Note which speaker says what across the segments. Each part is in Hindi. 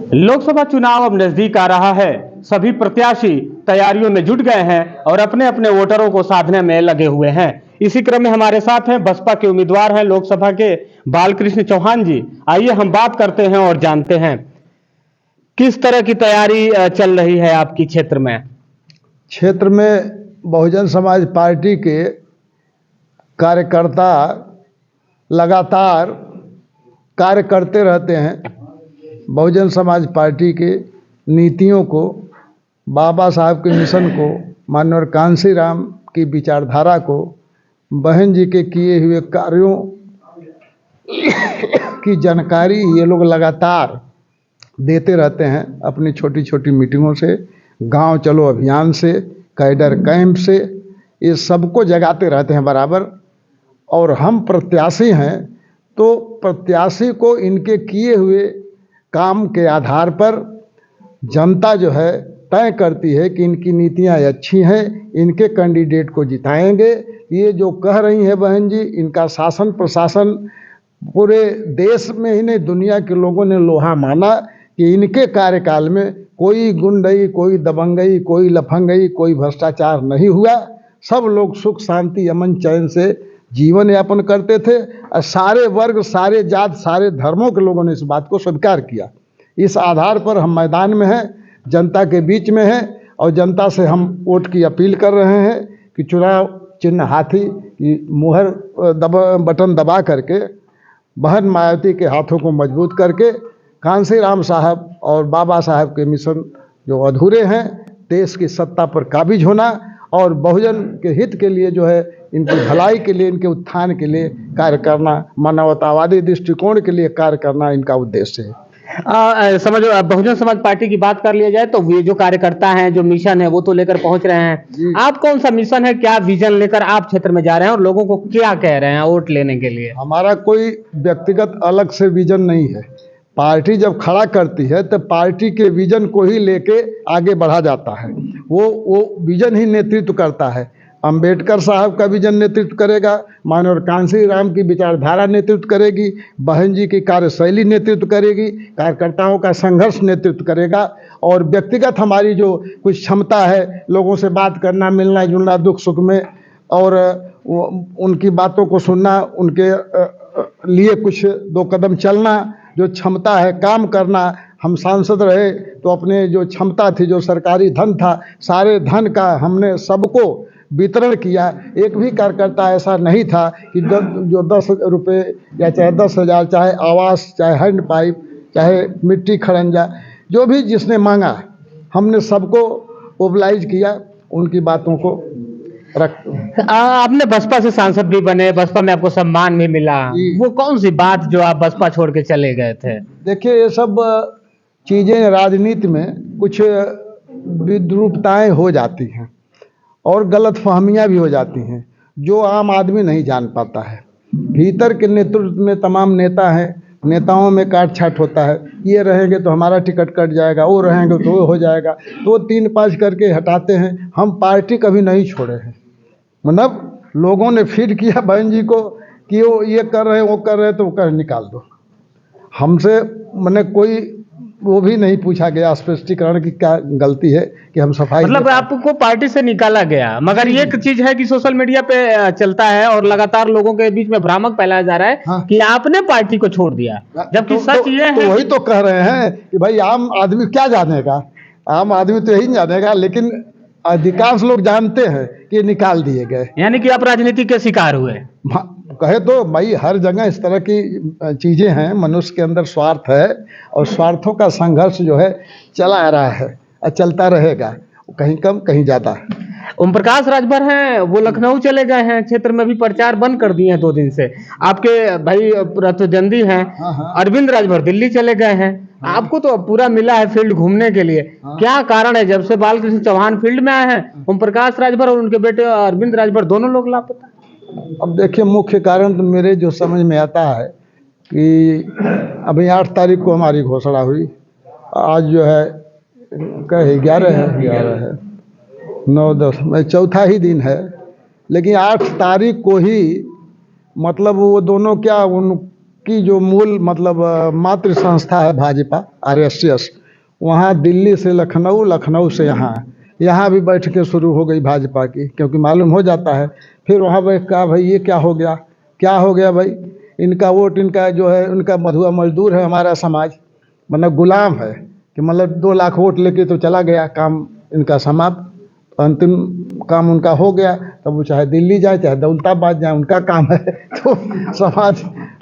Speaker 1: लोकसभा चुनाव अब नजदीक आ रहा है। सभी प्रत्याशी तैयारियों में जुट गए हैं और अपने अपने वोटरों को साधने में लगे हुए हैं। इसी क्रम में हमारे साथ हैं बसपा के उम्मीदवार हैं लोकसभा के बालकृष्ण चौहान जी। आइए हम बात करते हैं और जानते हैं किस तरह की तैयारी चल रही है आपकी क्षेत्र में।
Speaker 2: क्षेत्र में बहुजन समाज पार्टी के कार्यकर्ता लगातार कार्य करते रहते हैं। बहुजन समाज पार्टी के नीतियों को, बाबा साहब के मिशन को, माननीय कांसी राम की विचारधारा को, बहन जी के किए हुए कार्यों की जानकारी ये लोग लगातार देते रहते हैं। अपनी छोटी छोटी मीटिंगों से, गांव चलो अभियान से, कैडर कैंप से, ये सबको जगाते रहते हैं बराबर। और हम प्रत्याशी हैं तो प्रत्याशी को इनके किए हुए काम के आधार पर जनता जो है तय करती है कि इनकी नीतियां अच्छी हैं, इनके कैंडिडेट को जिताएंगे। ये जो कह रही हैं बहन जी, इनका शासन प्रशासन पूरे देश में ही नहीं दुनिया के लोगों ने लोहा माना कि इनके कार्यकाल में कोई गुंडई, कोई दबंगई, कोई लफंगई, कोई भ्रष्टाचार नहीं हुआ। सब लोग सुख शांति अमन चैन से जीवन यापन करते थे और सारे वर्ग, सारे जात, सारे धर्मों के लोगों ने इस बात को स्वीकार किया। इस आधार पर हम मैदान में हैं, जनता के बीच में हैं और जनता से हम वोट की अपील कर रहे हैं कि चुनाव चिन्ह हाथी की मुहर बटन दबा करके बहन मायावती के हाथों को मजबूत करके कांसी राम साहब और बाबा साहब के मिशन जो अधूरे हैं, देश की सत्ता पर काबिज होना और बहुजन के हित के लिए जो है, इनकी भलाई के लिए, इनके उत्थान के लिए कार्य करना, मानवतावादी दृष्टिकोण के लिए कार्य करना इनका उद्देश्य है।
Speaker 1: समझो, बहुजन समाज पार्टी की बात कर लिया जाए तो ये जो कार्यकर्ता हैं, जो मिशन है वो तो लेकर पहुंच रहे हैं। आप कौन सा मिशन है, क्या विजन लेकर आप क्षेत्र में जा रहे हैं और लोगों को क्या कह रहे हैं वोट लेने के लिए?
Speaker 2: हमारा कोई व्यक्तिगत अलग से विजन नहीं है। पार्टी जब खड़ा करती है तो पार्टी के विजन को ही लेके आगे बढ़ा जाता है। वो विजन ही नेतृत्व करता है। अंबेडकर साहब का विजन नेतृत्व करेगा, माननीय कांसी राम की विचारधारा नेतृत्व करेगी, बहन जी की कार्यशैली नेतृत्व करेगी, कार्यकर्ताओं का संघर्ष नेतृत्व करेगा। और व्यक्तिगत हमारी जो कुछ क्षमता है, लोगों से बात करना, मिलना जुलना, दुख सुख में, और उनकी बातों को सुनना, उनके लिए कुछ दो कदम चलना, जो क्षमता है काम करना। हम सांसद रहे तो अपने जो क्षमता थी, जो सरकारी धन था, सारे धन का हमने सबको वितरण किया। एक भी कार्यकर्ता ऐसा नहीं था कि जो 10 रुपये या चाहे 10,000, चाहे आवास, चाहे हैंड पाइप, चाहे मिट्टी खड़ंजा, जो भी जिसने मांगा हमने सबको मोबिलाइज किया, उनकी बातों को रख।
Speaker 1: आपने बसपा से सांसद भी बने, बसपा में आपको सम्मान भी मिला, वो कौन सी बात जो आप बसपा छोड़ के चले गए थे?
Speaker 2: देखिए, ये सब चीज़ें राजनीति में कुछ विद्रूपताएं हो जाती हैं और गलत फहमियाँ भी हो जाती हैं, जो आम आदमी नहीं जान पाता है। भीतर के नेतृत्व में तमाम नेता हैं, नेताओं में काट छाट होता है। ये रहेंगे तो हमारा टिकट कट जाएगा, वो रहेंगे तो वो हो जाएगा, तो 3-5 करके हटाते हैं। हम पार्टी कभी नहीं छोड़े हैं। मतलब लोगों ने फीड किया बहन जी को कि वो ये कर रहे हैं, वो कर रहे हैं, तो कर निकाल दो। हमसे मैंने कोई वो भी नहीं पूछा गया स्पष्टीकरण की क्या गलती है कि हम सफाई,
Speaker 1: मतलब आपको पार्टी से निकाला गया। मगर ये चीज है कि सोशल मीडिया पे चलता है और लगातार लोगों के बीच में भ्रामक फैलाया जा रहा है। हाँ। कि आपने पार्टी को छोड़ दिया, जबकि सच ये है।
Speaker 2: वही तो कह रहे हैं कि भाई आम आदमी क्या जानेगा, आम आदमी तो यही जानेगा, लेकिन अधिकांश लोग जानते हैं कि निकाल दिए गए।
Speaker 1: यानी कि आप राजनीति के शिकार हुए।
Speaker 2: कहे तो भाई हर जगह इस तरह की चीज़ें हैं। मनुष्य के अंदर स्वार्थ है और स्वार्थों का संघर्ष जो है चला आ रहा है और चलता रहेगा, कहीं कम कहीं ज़्यादा।
Speaker 1: ओम प्रकाश राजभर हैं, वो लखनऊ चले गए हैं, क्षेत्र में भी प्रचार बंद कर दिए हैं 2 दिन से। आपके भाई रतजंदी हैं, अरविंद राजभर दिल्ली चले गए हैं। आपको तो पूरा मिला है फील्ड घूमने के लिए। क्या कारण है, जब से बालकृष्ण चौहान फील्ड में आए हैं, ओम प्रकाश राजभर और उनके बेटे अरविंद राजभर दोनों लोग लापता?
Speaker 2: अब देखिए, मुख्य कारण तो मेरे जो समझ में आता है कि अभी 8 तारीख को हमारी घोषणा हुई। आज जो है 11 है, 9-10 में चौथा ही दिन है। लेकिन 8 तारीख को ही मतलब वो दोनों क्या, उन की जो मूल मतलब मातृ संस्था है भाजपा RSS, वहाँ दिल्ली से लखनऊ, लखनऊ से यहाँ भी बैठकें शुरू हो गई भाजपा की, क्योंकि मालूम हो जाता है। फिर वहाँ बैठ कहा भाई ये क्या हो गया भाई, इनका वोट, इनका जो है उनका मधुआ मजदूर है हमारा समाज, मतलब गुलाम है कि मतलब 2 लाख वोट लेके तो चला गया, काम इनका समाप्त, अंतिम काम उनका हो गया। तब वो चाहे दिल्ली जाए चाहे दौलताबाद जाए, उनका काम है। तो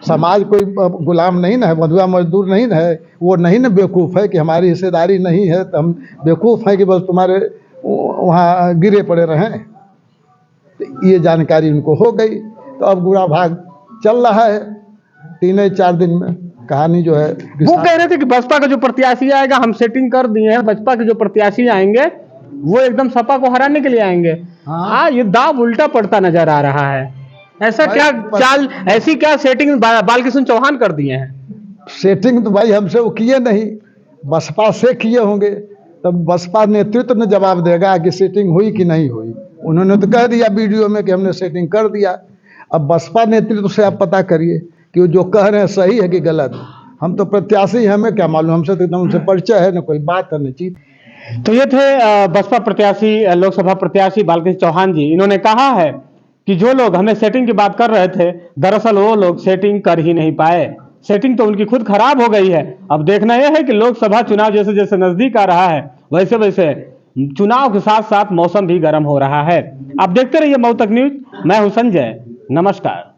Speaker 2: समाज कोई गुलाम नहीं ना है, मधुआ मजदूर नहीं ना है। वो नहीं ना बेवकूफ़ है कि हमारी हिस्सेदारी नहीं है तो हम बेवकूफ़ हैं कि बस तुम्हारे वहाँ गिरे पड़े रहें। तो ये जानकारी उनको हो गई, तो अब गुड़ा भाग चल रहा है 3-4 दिन में कहानी जो है।
Speaker 1: वो कह रहे थे कि बसपा का जो प्रत्याशी आएगा हम सेटिंग कर दिए हैं, बसपा के जो प्रत्याशी आएंगे वो एकदम सपा को हराने के लिए आएंगे। हाँ, ये दाव उल्टा पड़ता नजर आ रहा है। ऐसा क्या चाल, ऐसी क्या सेटिंग बालकृष्ण चौहान कर दिए हैं?
Speaker 2: सेटिंग तो भाई हमसे वो किए नहीं, बसपा से किए होंगे, तब बसपा नेतृत्व ने जवाब देगा कि सेटिंग हुई कि नहीं हुई। उन्होंने तो कह दिया वीडियो में कि हमने सेटिंग कर दिया। अब बसपा नेतृत्व से आप पता करिए कि वो जो कह रहे हैं सही है कि गलत। हम तो प्रत्याशी हैं, हमें क्या मालूम, हमसे तो एकदम उनसे परिचय है, न कोई बात है न चीज।
Speaker 1: तो ये थे बसपा प्रत्याशी, लोकसभा प्रत्याशी बालकृष्ण चौहान जी। इन्होंने कहा है कि जो लोग हमें सेटिंग की बात कर रहे थे, दरअसल वो लोग सेटिंग कर ही नहीं पाए, सेटिंग तो उनकी खुद खराब हो गई है। अब देखना यह है कि लोकसभा चुनाव जैसे जैसे नजदीक आ रहा है वैसे वैसे चुनाव के साथ साथ मौसम भी गर्म हो रहा है। आप देखते रहिए मऊ तक न्यूज। मैं हूं संजय, नमस्कार।